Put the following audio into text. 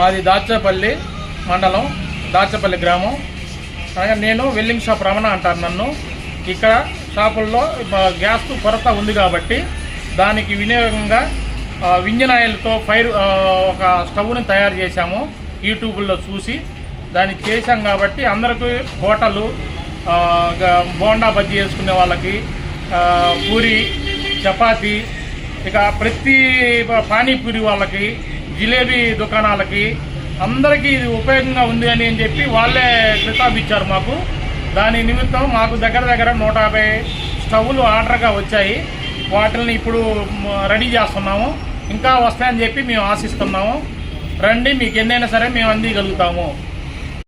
మాది దాచేపల్లి మండలం, దాచేపల్లి గ్రామం. అనగా నేను వెల్డింగ్ షాప్ రమణ అంటారు నన్ను. ఇక్కడ షాపుల్లో గ్యాస్ కొరత ఉంది కాబట్టి దానికి వినియోగంగా ఇంజిన్ ఆయిల్తో ఒక స్టవ్ని తయారు చేశాము. యూట్యూబ్లో చూసి దాన్ని చేశాం కాబట్టి అందరికీ హోటలు, బోండా బజ్జీ చేసుకునే వాళ్ళకి, పూరి చపాతీ, ఇక ప్రతి పానీపూరి వాళ్ళకి, జిలేబీ దుకాణాలకి అందరికీ ఇది ఉపయోగంగా ఉంది అని చెప్పి వాళ్ళే కితాబు ఇచ్చారు మాకు. దాని నిమిత్తం మాకు దగ్గర 150 స్టవ్లు ఆర్డర్గా వచ్చాయి. వాటిని ఇప్పుడు రెడీ చేస్తున్నాము. ఇంకా వస్తాయని చెప్పి మేము ఆశిస్తున్నాము. రండి, మీకు ఎన్నైనా సరే మేము అందిగలుగుతాము.